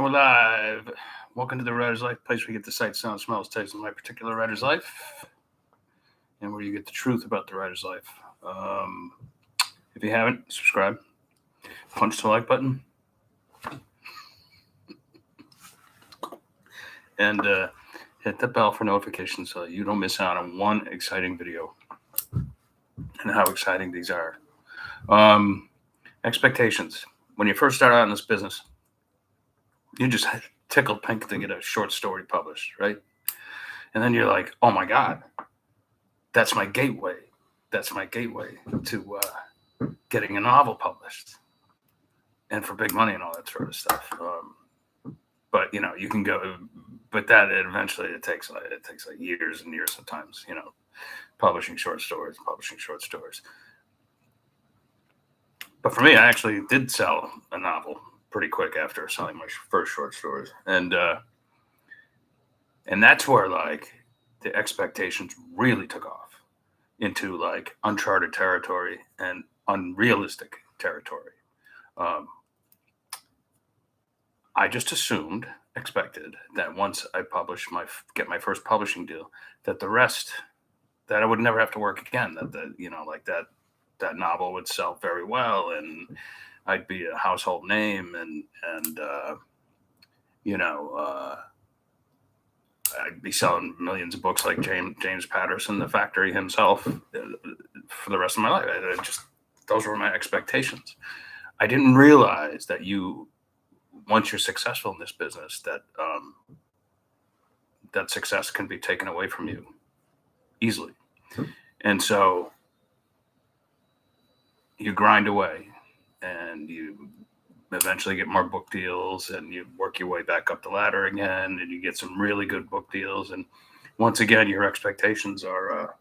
And we're live. Welcome to the Writer's Life, place where you get the sight, sound, smells, taste of my particular writer's life, and where you get the truth about the writer's life. If you haven't, subscribe, punch the like button, and hit the bell for notifications so you don't miss out on one exciting video. And how exciting these are. Expectations. When you first start out in this business, you just tickled pink to get a short story published, right? And then you're like, oh my God, that's my gateway. That's my gateway to getting a novel published and for big money and all that sort of stuff. But you can go, but that eventually it takes like years and years sometimes, publishing short stories. But for me, I actually did sell a novel pretty quick after selling my first short stories. And that's where like the expectations really took off into like uncharted territory and unrealistic territory. I just expected that once I get my first publishing deal, that the rest, that I would never have to work again, that novel would sell very well and I'd be a household name and I'd be selling millions of books like James Patterson, the factory himself, for the rest of my life. Those were my expectations. I didn't realize that once you're successful in this business, that success can be taken away from you easily. And so you grind away and you eventually get more book deals and you work your way back up the ladder again and you get some really good book deals. And once again, your expectations are,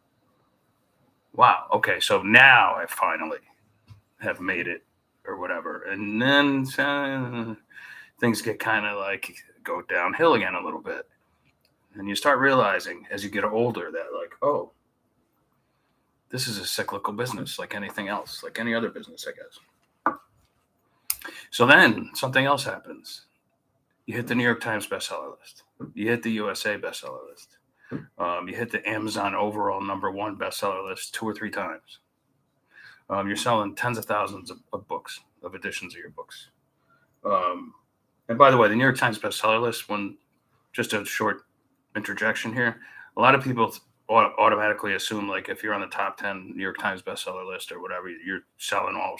wow, okay, so now I finally have made it or whatever. And then things get kind of like go downhill again a little bit. And you start realizing as you get older that like, oh, this is a cyclical business like anything else, like any other business, I guess. So then something else happens. You hit the New York Times bestseller list. You hit the USA bestseller list. You hit the Amazon overall #1 bestseller list 2 or 3 times. You're selling tens of thousands of books, of editions of your books. And by the way, the New York Times bestseller list, just a short interjection here, a lot of people automatically assume like if you're on the top 10 New York Times bestseller list or whatever, you're selling all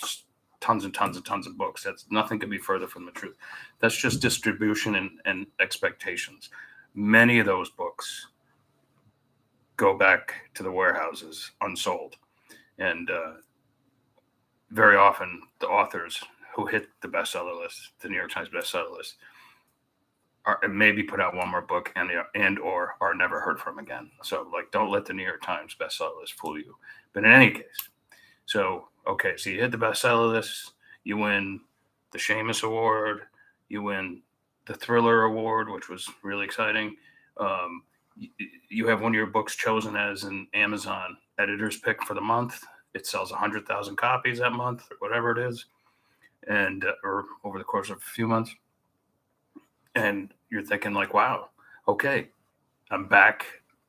tons and tons and tons of books. That's nothing could be further from the truth. That's just distribution and expectations. Many of those books go back to the warehouses unsold. And very often the authors who hit the bestseller list, the New York Times bestseller list, are maybe put out one more book and or are never heard from again. So like, don't let the New York Times bestseller list fool you. But in any case, so you hit the bestseller list, you win the Seamus Award, you win the Thriller Award, which was really exciting. You have one of your books chosen as an Amazon editor's pick for the month. It sells 100,000 copies that month or whatever it is, and or over the course of a few months. And you're thinking like, wow, okay, I'm back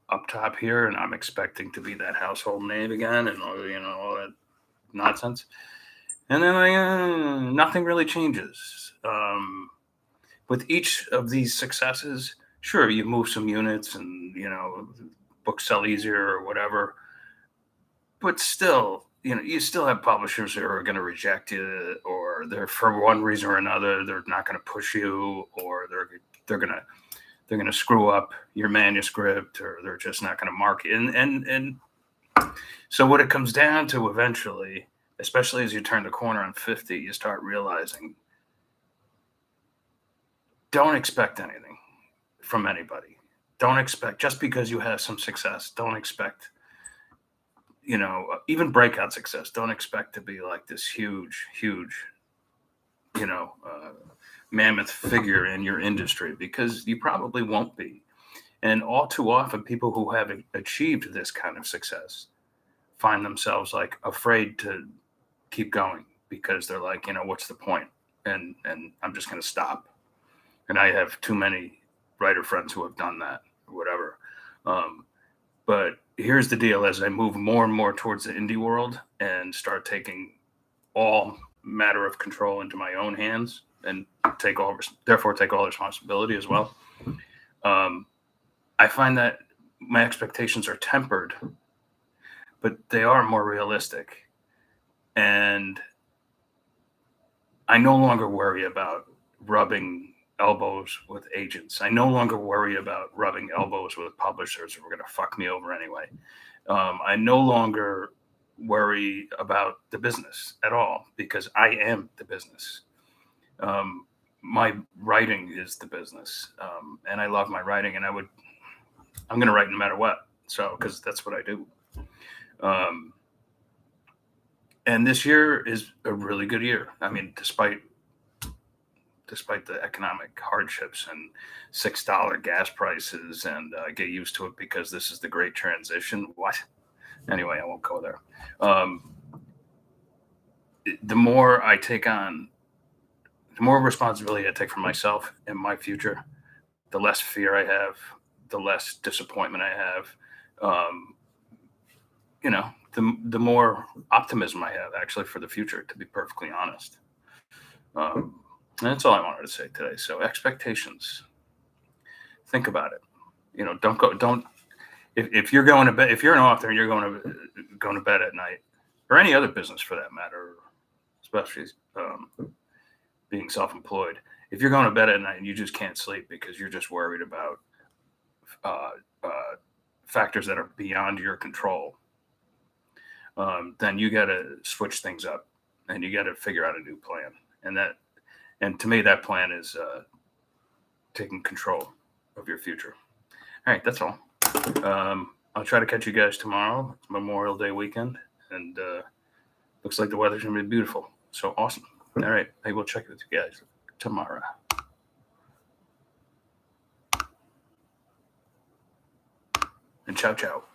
up top here and I'm expecting to be that household name again and all that nonsense. And then nothing really changes. With each of these successes, sure, you move some units and, books sell easier or whatever. But still, you still have publishers who are going to reject you, or they're, for one reason or another, they're not going to push you, or they're going to screw up your manuscript, or they're just not going to mark it. And so what it comes down to eventually, especially as you turn the corner on 50, you start realizing, don't expect anything from anybody. Don't expect, just because you have some success, don't expect, even breakout success, don't expect to be like this huge, mammoth figure in your industry, because you probably won't be. And all too often, people who have achieved this kind of success find themselves like afraid to keep going because they're like, what's the point? And I'm just going to stop. And I have too many writer friends who have done that or whatever. But here's the deal: as I move more and more towards the indie world and start taking all matter of control into my own hands and therefore take all responsibility as well, I find that my expectations are tempered, but they are more realistic. And I no longer worry about rubbing elbows with agents. I no longer worry about rubbing elbows with publishers who are going to fuck me over anyway. I no longer worry about the business at all because I am the business. My writing is the business, and I love my writing, and I'm going to write no matter what. So, because that's what I do. And this year is a really good year. I mean, despite the economic hardships and $6 gas prices, and get used to it because this is the great transition. What? Anyway, I won't go there. The more I take on, the more responsibility I take for myself and my future, the less fear I have, the less disappointment I have. The more optimism I have actually for the future, to be perfectly honest. And that's all I wanted to say today. So expectations, think about it. If you're going to bed, if you're an author and you're going to bed at night, or any other business for that matter, especially being self-employed, if you're going to bed at night and you just can't sleep because you're just worried about factors that are beyond your control, then you got to switch things up and you got to figure out a new plan. And to me, that plan is taking control of your future. All right, that's all. I'll try to catch you guys tomorrow. It's Memorial Day weekend, and looks like the weather's going to be beautiful. So awesome. All right, I will check with you guys tomorrow. And ciao, ciao.